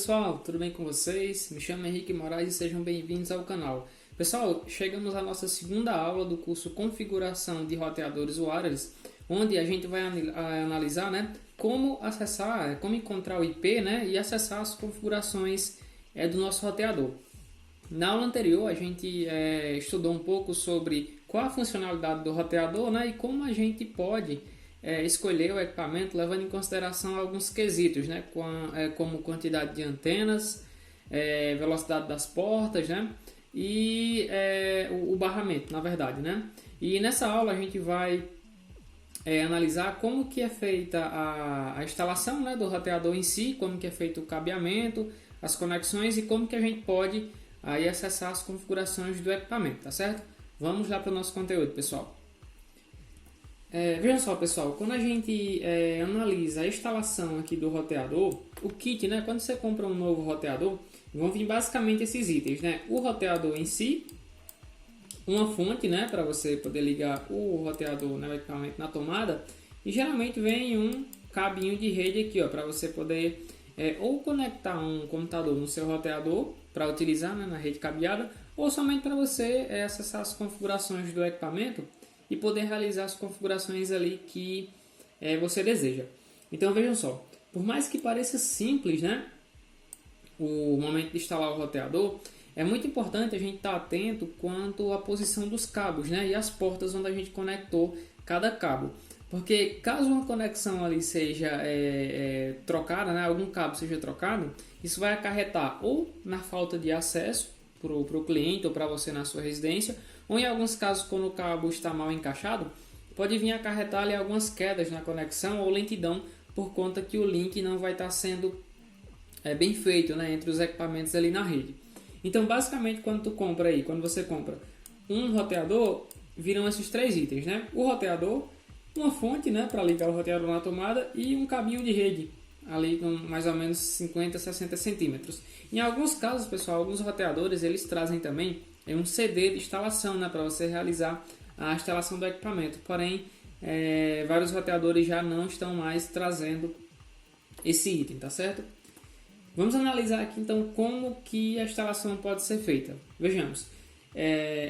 pessoal, tudo bem com vocês? Me chamo Henrique Moraes e sejam bem-vindos ao canal. Pessoal, chegamos à nossa segunda aula do curso Configuração de Roteadores wireless, onde a gente vai analisar, como acessar, como encontrar o IP, e acessar as configurações do nosso roteador. Na aula anterior a gente estudou um pouco sobre qual a funcionalidade do roteador, e como a gente pode escolher o equipamento levando em consideração alguns quesitos, como quantidade de antenas, velocidade das portas, e o barramento, na verdade, E nessa aula a gente vai analisar como que é feita a instalação do roteador em si, como que é feito o cabeamento, as conexões e como que a gente pode aí acessar as configurações do equipamento, tá certo? Vamos lá para o nosso conteúdo, pessoal. Vejam só, pessoal, quando a gente analisa a instalação aqui do roteador, o kit, quando você compra um novo roteador, vão vir basicamente esses itens, o roteador em si, uma fonte, para você poder ligar o roteador, o equipamento na tomada, e geralmente vem um cabinho de rede aqui, para você poder ou conectar um computador no seu roteador para utilizar na rede cabeada, ou somente para você acessar as configurações do equipamento e poder realizar as configurações ali que você deseja. Então vejam só, por mais que pareça simples, o momento de instalar o roteador, é muito importante a gente estar atento quanto à posição dos cabos, e as portas onde a gente conectou cada cabo. Porque caso uma conexão ali seja trocada, algum cabo seja trocado, isso vai acarretar ou na falta de acesso para o cliente ou para você na sua residência, ou em alguns casos, quando o cabo está mal encaixado, pode vir acarretar ali algumas quedas na conexão ou lentidão por conta que o link não vai estar sendo bem feito entre os equipamentos ali na rede. Então, basicamente, quando você compra um roteador, viram esses três itens, O roteador, uma fonte, para ligar o roteador na tomada e um cabinho de rede, ali com mais ou menos 50 a 60 centímetros. Em alguns casos, pessoal, alguns roteadores, eles trazem também um CD de instalação, para você realizar a instalação do equipamento. Porém, vários roteadores já não estão mais trazendo esse item, tá certo? Vamos analisar aqui então como que a instalação pode ser feita. Vejamos.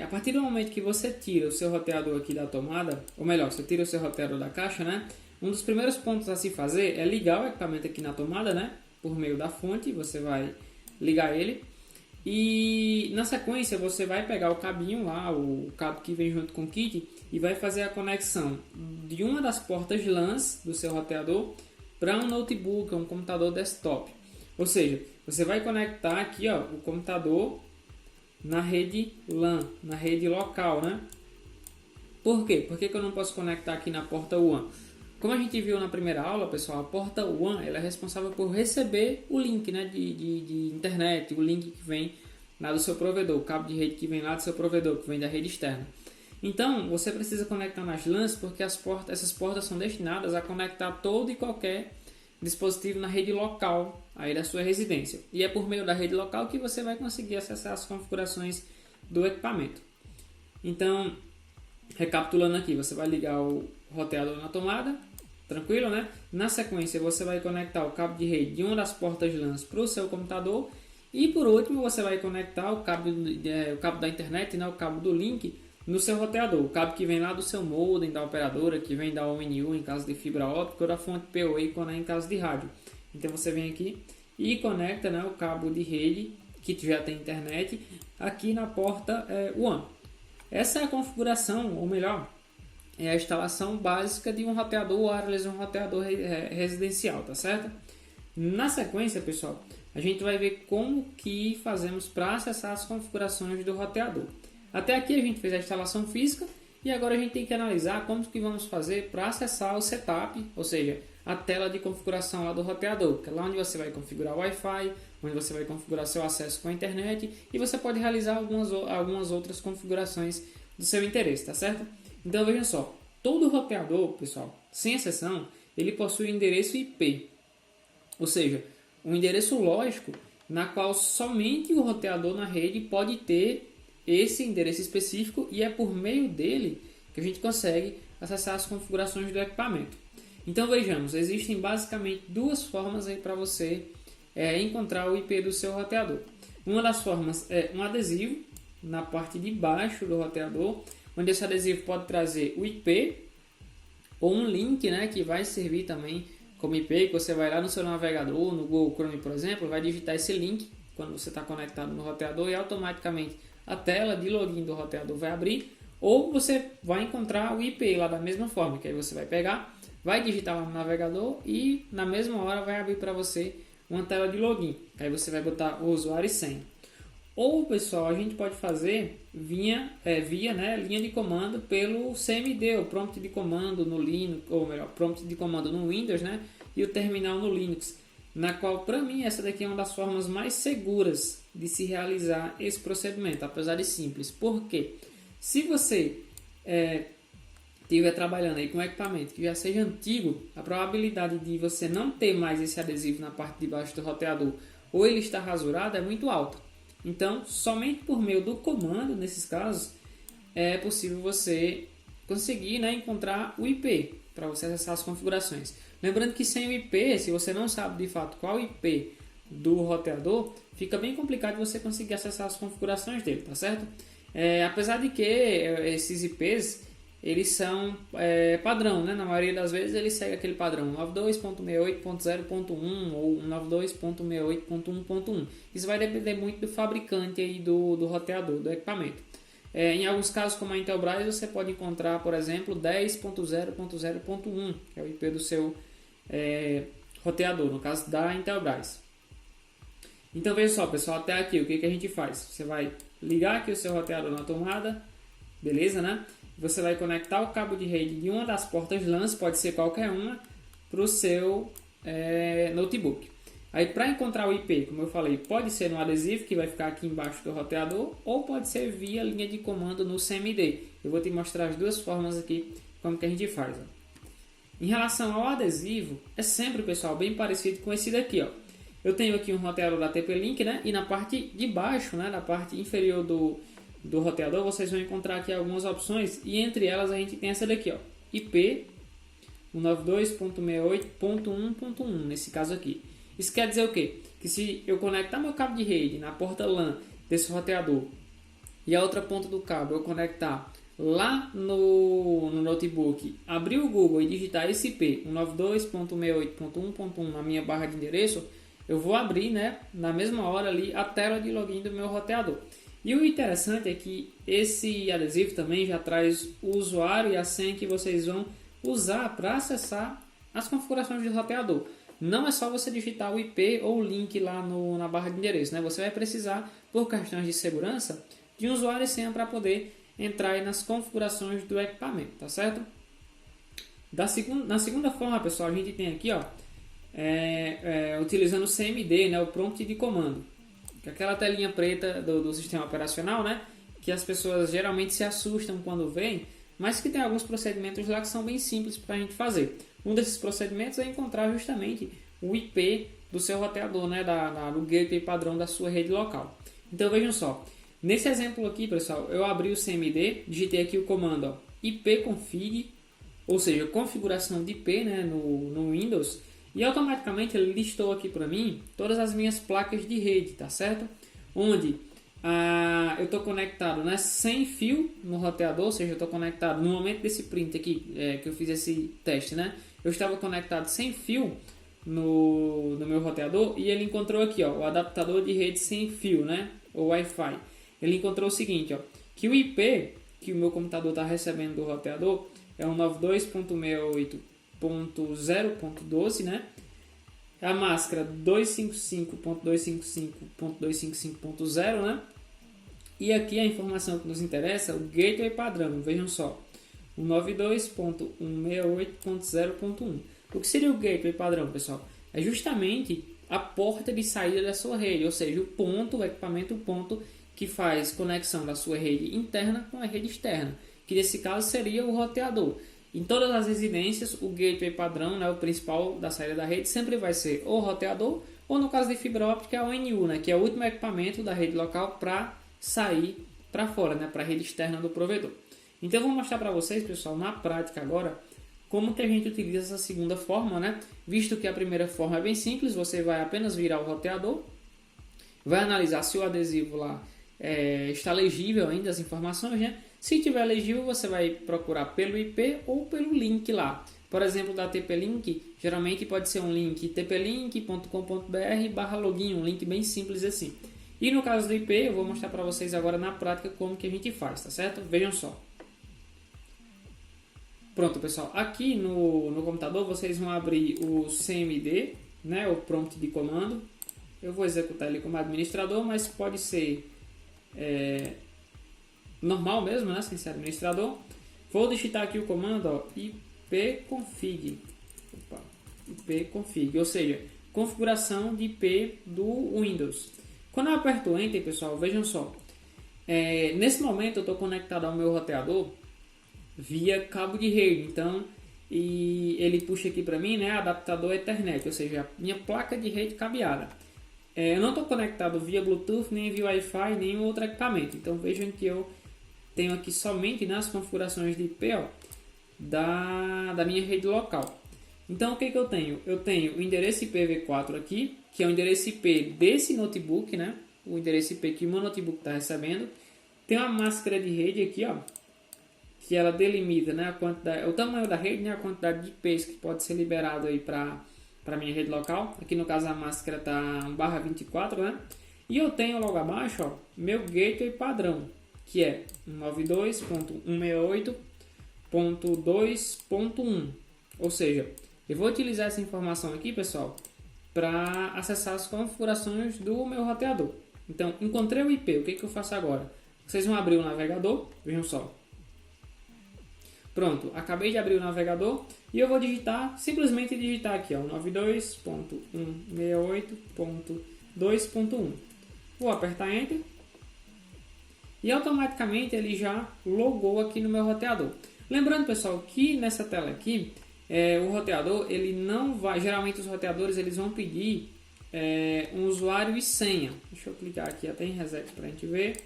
A partir do momento que você tira o seu roteador aqui da tomada, ou melhor, você tira o seu roteador da caixa, um dos primeiros pontos a se fazer é ligar o equipamento aqui na tomada, por meio da fonte, você vai ligar ele. E na sequência você vai pegar o cabinho lá, o cabo que vem junto com o kit, e vai fazer a conexão de uma das portas LANs do seu roteador para um notebook, um computador desktop. Ou seja, você vai conectar aqui o computador na rede LAN, na rede local, Por quê? Por que eu não posso conectar aqui na porta WAN? Como a gente viu na primeira aula, pessoal, a porta WAN ela é responsável por receber o link de internet, o link que vem lá do seu provedor, o cabo de rede que vem lá do seu provedor, que vem da rede externa. Então, você precisa conectar nas LANs porque essas portas são destinadas a conectar todo e qualquer dispositivo na rede local aí da sua residência. E é por meio da rede local que você vai conseguir acessar as configurações do equipamento. Então, recapitulando aqui, você vai ligar o roteador na tomada, tranquilo, Na sequência, você vai conectar o cabo de rede de uma das portas LANs para o seu computador. E por último, você vai conectar o cabo da internet, o cabo do link no seu roteador. O cabo que vem lá do seu modem, da operadora, que vem da ONU em caso de fibra óptica ou da fonte PoE em caso de rádio. Então você vem aqui e conecta o cabo de rede, que já tem internet, aqui na porta WAN. Essa é a configuração, ou melhor, é a instalação básica de um roteador wireless, um roteador residencial, tá certo? Na sequência, pessoal, a gente vai ver como que fazemos para acessar as configurações do roteador. Até aqui a gente fez a instalação física e agora a gente tem que analisar como que vamos fazer para acessar o setup, ou seja, a tela de configuração lá do roteador, que é lá onde você vai configurar o Wi-Fi, onde você vai configurar seu acesso com a internet e você pode realizar algumas outras configurações do seu interesse, tá certo? Então vejam só, todo roteador, pessoal, sem exceção, ele possui um endereço IP, ou seja, um endereço lógico na qual somente o roteador na rede pode ter esse endereço específico e é por meio dele que a gente consegue acessar as configurações do equipamento. Então vejamos, existem basicamente duas formas aí para você encontrar o IP do seu roteador. Uma das formas é um adesivo na parte de baixo do roteador, onde esse adesivo pode trazer o IP ou um link, né, que vai servir também como IP, que você vai lá no seu navegador, no Google Chrome, por exemplo, vai digitar esse link quando você está conectado no roteador e automaticamente a tela de login do roteador vai abrir, ou você vai encontrar o IP lá da mesma forma, que aí você vai pegar, vai digitar lá no navegador e na mesma hora vai abrir para você uma tela de login. Aí você vai botar o usuário e senha. Ou, pessoal, a gente pode fazer via né, linha de comando pelo CMD, o prompt de comando no Linux, ou melhor, prompt de comando no Windows, né, e o terminal no Linux, na qual, para mim, essa daqui é uma das formas mais seguras de se realizar esse procedimento, apesar de simples. Por quê? Se você estiver trabalhando aí com um equipamento que já seja antigo, a probabilidade de você não ter mais esse adesivo na parte de baixo do roteador ou ele estar rasurado é muito alta. Então, somente por meio do comando, nesses casos, é possível você conseguir, né, encontrar o IP para você acessar as configurações. Lembrando que sem o IP, se você não sabe de fato qual IP do roteador, fica bem complicado você conseguir acessar as configurações dele, tá certo? Apesar de que esses IPs eles são padrão, né? Na maioria das vezes ele segue aquele padrão 92.68.0.1 ou 92.68.1.1. Isso vai depender muito do fabricante aí do roteador, do equipamento. Em alguns casos, como a Intelbras, você pode encontrar, por exemplo, 10.0.0.1, que é o IP do seu roteador, no caso da Intelbras. Então veja só, pessoal, até aqui o que a gente faz? Você vai ligar aqui o seu roteador na tomada, beleza, né? Você vai conectar o cabo de rede de uma das portas LAN, pode ser qualquer uma, para o seu notebook. Aí, para encontrar o IP, como eu falei, pode ser no adesivo que vai ficar aqui embaixo do roteador, ou pode ser via linha de comando no CMD. Eu vou te mostrar as duas formas aqui, como que a gente faz. Ó. Em relação ao adesivo, é sempre, pessoal, bem parecido com esse daqui. Ó. Eu tenho aqui um roteador da TP-Link, né? E na parte de baixo, né? Na parte inferior do roteador, vocês vão encontrar aqui algumas opções, e entre elas a gente tem essa daqui, ó, IP 192.68.1.1, nesse caso aqui. Isso quer dizer o quê? Que se eu conectar meu cabo de rede na porta LAN desse roteador e a outra ponta do cabo eu conectar lá no notebook, abrir o Google e digitar esse IP 192.68.1.1 na minha barra de endereço, eu vou abrir, né, na mesma hora ali a tela de login do meu roteador. E o interessante é que esse adesivo também já traz o usuário e a senha que vocês vão usar para acessar as configurações do roteador. Não é só você digitar o IP ou o link lá na barra de endereço, né? Você vai precisar, por questões de segurança, de um usuário e senha para poder entrar aí nas configurações do equipamento, tá certo? Na segunda forma, pessoal, a gente tem aqui, ó, utilizando o CMD, né? O prompt de comando. Aquela telinha preta do sistema operacional, né? Que as pessoas geralmente se assustam quando veem, mas que tem alguns procedimentos lá que são bem simples para a gente fazer. Um desses procedimentos é encontrar justamente o IP do seu roteador, né? Do gateway padrão da sua rede local. Então vejam só, nesse exemplo aqui, pessoal, eu abri o CMD, digitei aqui o comando ó, ipconfig, ou seja, configuração de IP, né? no Windows. E automaticamente ele listou aqui para mim todas as minhas placas de rede, tá certo? Onde eu estou conectado, né, sem fio no roteador, ou seja, eu estou conectado no momento desse print aqui, que eu fiz esse teste, né? Eu estava conectado sem fio no meu roteador e ele encontrou aqui, ó, o adaptador de rede sem fio, né? O Wi-Fi. Ele encontrou o seguinte, ó, que o IP que o meu computador está recebendo do roteador é um 92.68.0.12, né? A máscara 255.255.255.0, né? E aqui a informação que nos interessa, o gateway padrão, vejam só, o 92.168.0.1. O que seria o gateway padrão, pessoal? É justamente a porta de saída da sua rede, ou seja, o ponto, o equipamento, o ponto que faz conexão da sua rede interna com a rede externa, que nesse caso seria o roteador. Em todas as residências, o gateway padrão, né, o principal da saída da rede, sempre vai ser o roteador, ou no caso de fibra óptica, é o NU, né, que é o último equipamento da rede local para sair para fora, né, para a rede externa do provedor. Então eu vou mostrar para vocês, pessoal, na prática agora, como que a gente utiliza essa segunda forma, né? Visto que a primeira forma é bem simples, você vai apenas virar o roteador, vai analisar se o adesivo lá está legível ainda as informações, né? Se tiver legível, você vai procurar pelo IP ou pelo link lá. Por exemplo, da TP-Link, geralmente pode ser um link tplink.com.br/login, um link bem simples assim. E no caso do IP, eu vou mostrar para vocês agora na prática como que a gente faz, tá certo? Vejam só. Pronto, pessoal. Aqui no computador vocês vão abrir o CMD, né, o prompt de comando. Eu vou executar ele como administrador, mas pode ser normal mesmo, né, sem ser administrador. Vou digitar aqui o comando, ó, ipconfig, ou seja, configuração de IP do Windows. Quando eu aperto Enter, pessoal, vejam só, nesse momento eu estou conectado ao meu roteador via cabo de rede, então e ele puxa aqui para mim, né, adaptador Ethernet, ou seja, a minha placa de rede cabeada. Eu não estou conectado via Bluetooth, nem via Wi-Fi, nem outro equipamento. Então vejam que eu tenho aqui somente nas configurações de IP, ó, da minha rede local. Então o que eu tenho? Eu tenho o endereço IPv4 aqui, que é o endereço IP desse notebook, né? O endereço IP que o meu notebook está recebendo. Tem uma máscara de rede aqui, ó, que ela delimita, né, a quantidade, o tamanho da rede, né, a quantidade de IPs que pode ser liberado aí para minha rede local. Aqui no caso a máscara está 1/24, né? E eu tenho logo abaixo, ó, meu gateway padrão, que é 92.168.2.1. Ou seja, eu vou utilizar essa informação aqui, pessoal, para acessar as configurações do meu roteador. Então, encontrei o IP, o que eu faço agora? Vocês vão abrir o navegador, vejam só. Pronto, acabei de abrir o navegador e eu vou simplesmente digitar aqui, ó, 92.168.2.1. Vou apertar Enter e automaticamente ele já logou aqui no meu roteador. Lembrando, pessoal, que nessa tela aqui, o roteador, ele não vai, geralmente os roteadores eles vão pedir um usuário e senha. Deixa eu clicar aqui até em reset para a gente ver.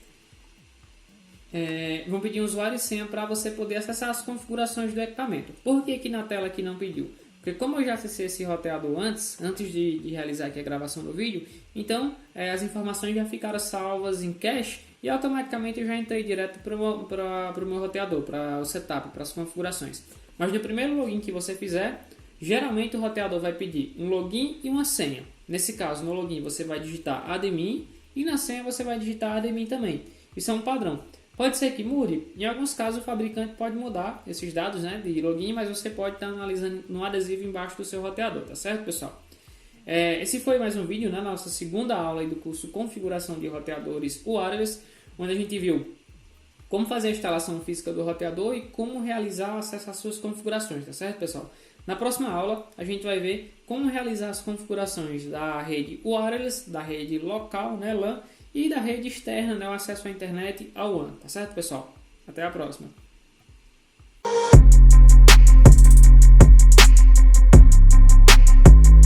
Vão pedir um usuário e senha para você poder acessar as configurações do equipamento. Por que aqui na tela aqui não pediu? Porque como eu já acessei esse roteador antes de realizar aqui a gravação do vídeo, então as informações já ficaram salvas em cache e automaticamente eu já entrei direto para o meu roteador, para o setup, para as configurações. Mas no primeiro login que você fizer, geralmente o roteador vai pedir um login e uma senha. Nesse caso, no login você vai digitar admin e na senha você vai digitar admin também. Isso é um padrão. Pode ser que mude, em alguns casos o fabricante pode mudar esses dados, né, de login, mas você pode estar analisando no adesivo embaixo do seu roteador, tá certo, pessoal? Esse foi mais um vídeo, né, na nossa segunda aula aí do curso Configuração de Roteadores Wireless, onde a gente viu como fazer a instalação física do roteador e como realizar o acesso às suas configurações, tá certo, pessoal? Na próxima aula a gente vai ver como realizar as configurações da rede wireless, da rede local, né, LAN, e da rede externa, né, o acesso à internet ao WAN, tá certo, pessoal? Até a próxima!